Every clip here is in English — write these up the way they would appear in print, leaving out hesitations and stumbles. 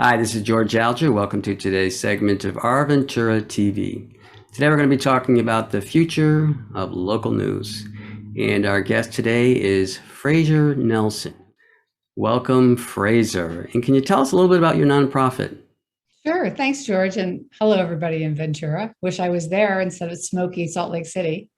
Hi, this is George Alger. Welcome to today's segment of Our Ventura TV. Today we're going to be talking about the future of local news. And our guest today is Fraser Nelson. Welcome, Fraser. And can you tell us a little bit about your nonprofit? Sure. Thanks, George. And hello, everybody in Ventura. Wish I was there instead of smoky Salt Lake City.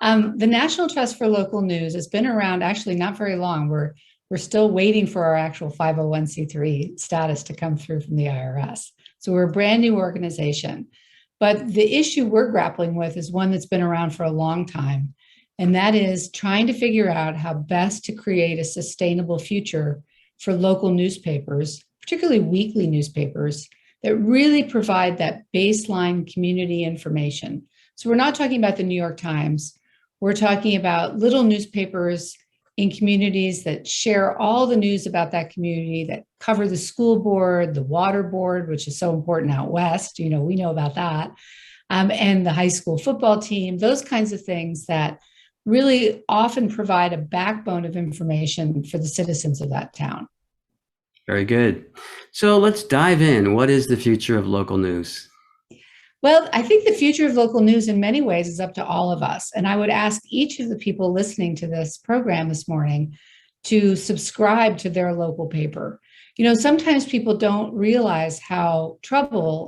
The National Trust for Local News has been around actually not very long. We're still waiting for our actual 501c3 status to come through from the IRS. So we're a brand new organization. But the issue we're grappling with is one that's been around for a long time. And that is trying to figure out how best to create a sustainable future for local newspapers, particularly weekly newspapers, that really provide that baseline community information. So we're not talking about the New York Times. We're talking about little newspapers in communities that share all the news about that community, that cover the school board, the water board, which is so important out west. We know about that, and the high school football team, those kinds of things that really often provide a backbone of information for the citizens of that town. Very good. So let's dive in. What is the future of local news? Well, I think the future of local news in many ways is up to all of us. And I would ask each of the people listening to this program this morning to subscribe to their local paper. Sometimes people don't realize how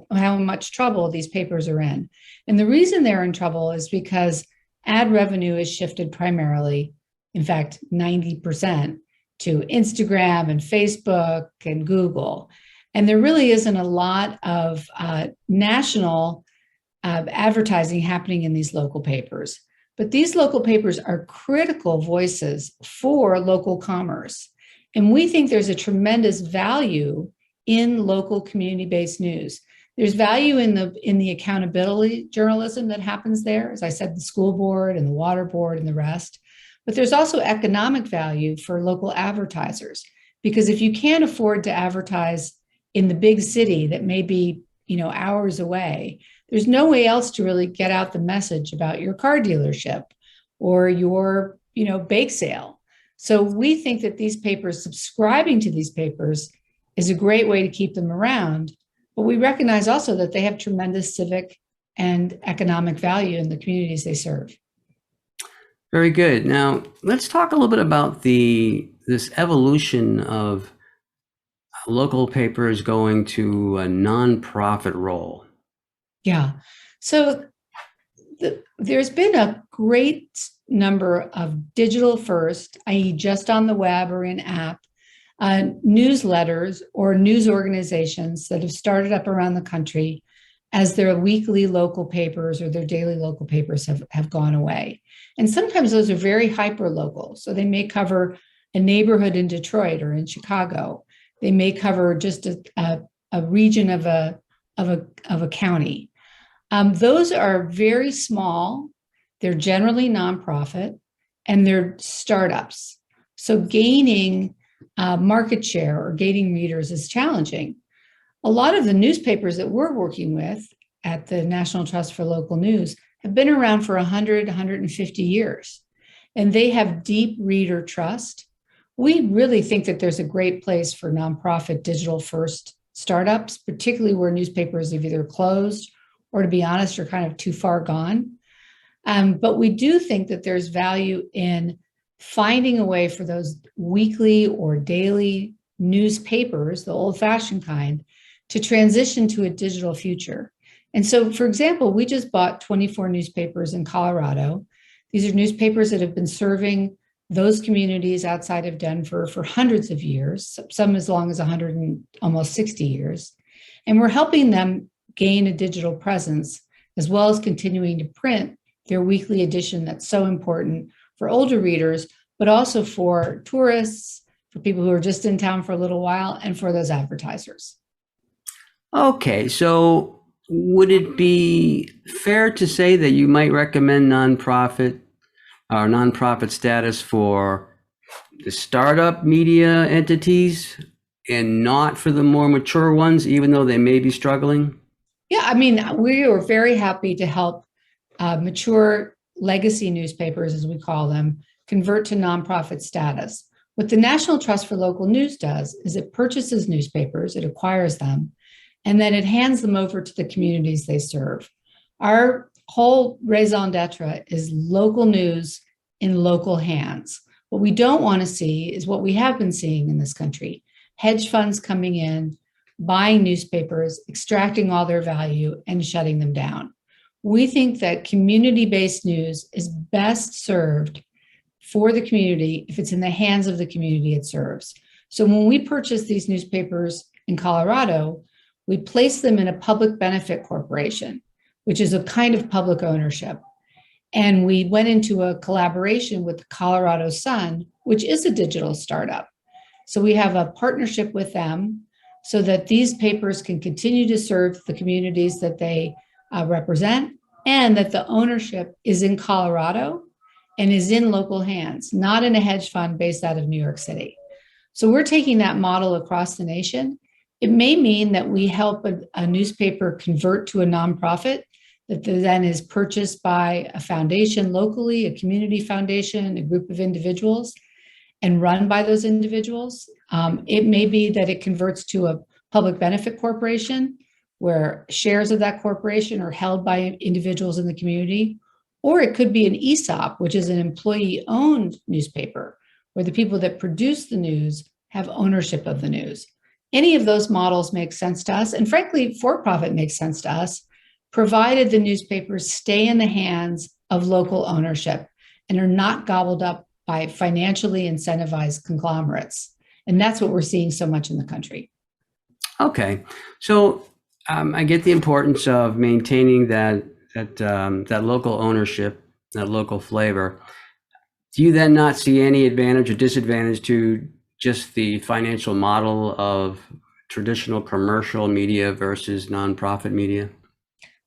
much trouble these papers are in. And the reason they're in trouble is because ad revenue is shifted primarily, in fact, 90%, to Instagram and Facebook and Google. And there really isn't a lot of national advertising happening in these local papers. But these local papers are critical voices for local commerce. And we think there's a tremendous value in local community-based news. There's value in the accountability journalism that happens there, as I said, the school board and the water board and the rest. But there's also economic value for local advertisers, because if you can't afford to advertise in the big city that may be, hours away, there's no way else to really get out the message about your car dealership or your, bake sale. So we think that these papers, subscribing to these papers, is a great way to keep them around. But we recognize also that they have tremendous civic and economic value in the communities they serve. Very good. Now, let's talk a little bit about this evolution of local papers going to a nonprofit role. Yeah. So there's been a great number of digital first, i.e. just on the web or in app, newsletters or news organizations that have started up around the country as their weekly local papers or their daily local papers have gone away. And sometimes those are very hyper local. So they may cover a neighborhood in Detroit or in Chicago. They may cover just a region of a county. Those are very small. They're generally nonprofit, and they're startups. So gaining market share or gaining readers is challenging. A lot of the newspapers that we're working with at the National Trust for Local News have been around for 100, 150 years, and they have deep reader trust. We really think that there's a great place for nonprofit digital first startups, particularly where newspapers have either closed or, to be honest, are kind of too far gone. But we do think that there's value in finding a way for those weekly or daily newspapers, the old-fashioned kind, to transition to a digital future. And so, for example, we just bought 24 newspapers in Colorado. These are newspapers that have been serving those communities outside of Denver for hundreds of years, some as long as 100 and almost 60 years. And we're helping them gain a digital presence, as well as continuing to print their weekly edition that's so important for older readers, but also for tourists, for people who are just in town for a little while, and for those advertisers. Okay, so would it be fair to say that you might recommend nonprofit status for the startup media entities and not for the more mature ones, even though they may be struggling? Yeah, I mean, we are very happy to help mature legacy newspapers, as we call them, convert to nonprofit status. What the National Trust for Local News does is it purchases newspapers, it acquires them, and then it hands them over to the communities they serve. Our whole raison d'etre is local news in local hands. What we don't want to see is what we have been seeing in this country: hedge funds coming in, buying newspapers, extracting all their value, and shutting them down. We think that community-based news is best served for the community if it's in the hands of the community it serves. So when we purchase these newspapers in Colorado, we place them in a public benefit corporation, which is a kind of public ownership. And we went into a collaboration with the Colorado Sun, which is a digital startup. So we have a partnership with them so that these papers can continue to serve the communities that they represent, and that the ownership is in Colorado and is in local hands, not in a hedge fund based out of New York City. So we're taking that model across the nation. It may mean that we help a newspaper convert to a nonprofit that then is purchased by a foundation locally, a community foundation, a group of individuals, and run by those individuals. It may be that it converts to a public benefit corporation where shares of that corporation are held by individuals in the community. Or it could be an ESOP, which is an employee-owned newspaper, where the people that produce the news have ownership of the news. Any of those models make sense to us. And frankly, for-profit makes sense to us, provided the newspapers stay in the hands of local ownership and are not gobbled up by financially incentivized conglomerates. And that's what we're seeing so much in the country. Okay. So I get the importance of maintaining that local ownership, that local flavor. Do you then not see any advantage or disadvantage to just the financial model of traditional commercial media versus nonprofit media?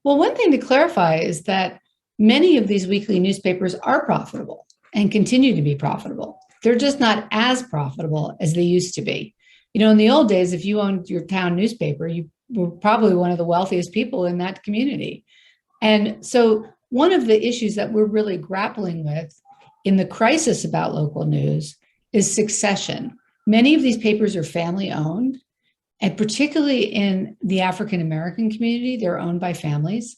Well, one thing to clarify is that many of these weekly newspapers are profitable and continue to be profitable. They're just not as profitable as they used to be. You know, in the old days, if you owned your town newspaper, you were probably one of the wealthiest people in that community. And so one of the issues that we're really grappling with in the crisis about local news is succession. Many of these papers are family owned, and particularly in the African American community, they're owned by families.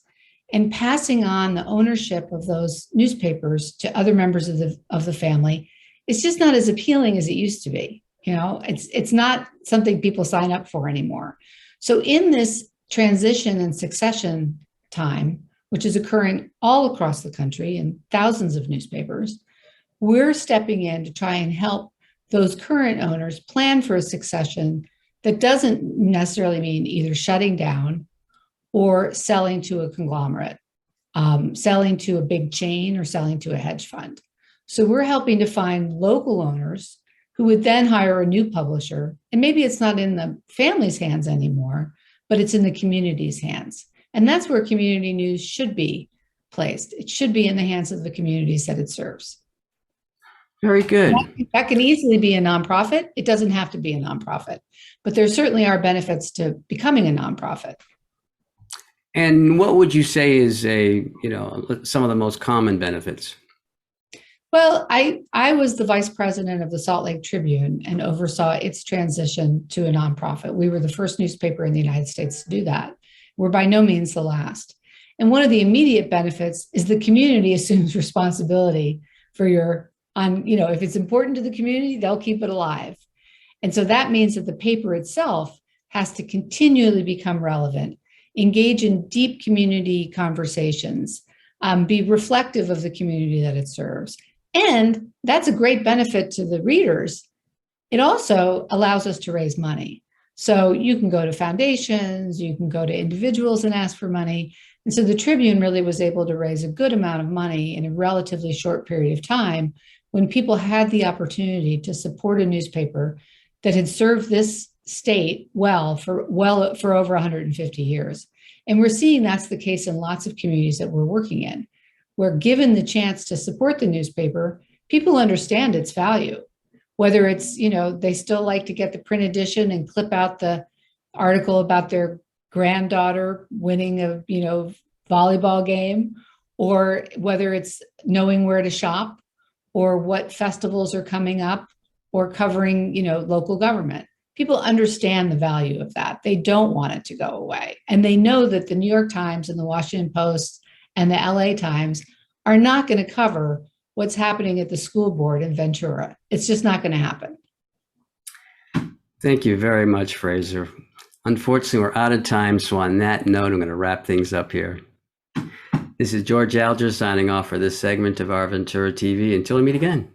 And passing on the ownership of those newspapers to other members of the family, it's just not as appealing as it used to be. You know, it's not something people sign up for anymore. So in this transition and succession time, which is occurring all across the country in thousands of newspapers, we're stepping in to try and help those current owners plan for a succession that doesn't necessarily mean either shutting down or selling to a conglomerate, selling to a big chain or selling to a hedge fund. So we're helping to find local owners who would then hire a new publisher. And maybe it's not in the family's hands anymore, but it's in the community's hands. And that's where community news should be placed. It should be in the hands of the communities that it serves. Very good. That can easily be a nonprofit. It doesn't have to be a nonprofit, but there certainly are benefits to becoming a nonprofit. And what would you say is some of the most common benefits? Well, I was the vice president of the Salt Lake Tribune and oversaw its transition to a nonprofit. We were the first newspaper in the United States to do that. We're by no means the last. And one of the immediate benefits is the community assumes responsibility for if it's important to the community, they'll keep it alive. And so that means that the paper itself has to continually become relevant, engage in deep community conversations, be reflective of the community that it serves. And that's a great benefit to the readers. It also allows us to raise money. So you can go to foundations, you can go to individuals and ask for money. And so the Tribune really was able to raise a good amount of money in a relatively short period of time when people had the opportunity to support a newspaper that had served this state for over 150 years. And we're seeing that's the case in lots of communities that we're working in, where given the chance to support the newspaper, people understand its value. Whether it's, they still like to get the print edition and clip out the article about their granddaughter winning a, volleyball game, or whether it's knowing where to shop or what festivals are coming up or covering, local government. People understand the value of that. They don't want it to go away. And they know that the New York Times and the Washington Post and the LA Times are not going to cover what's happening at the school board in Ventura. It's just not going to happen. Thank you very much, Fraser. Unfortunately, we're out of time. So on that note, I'm going to wrap things up here. This is George Alger signing off for this segment of Our Ventura TV. Until we meet again.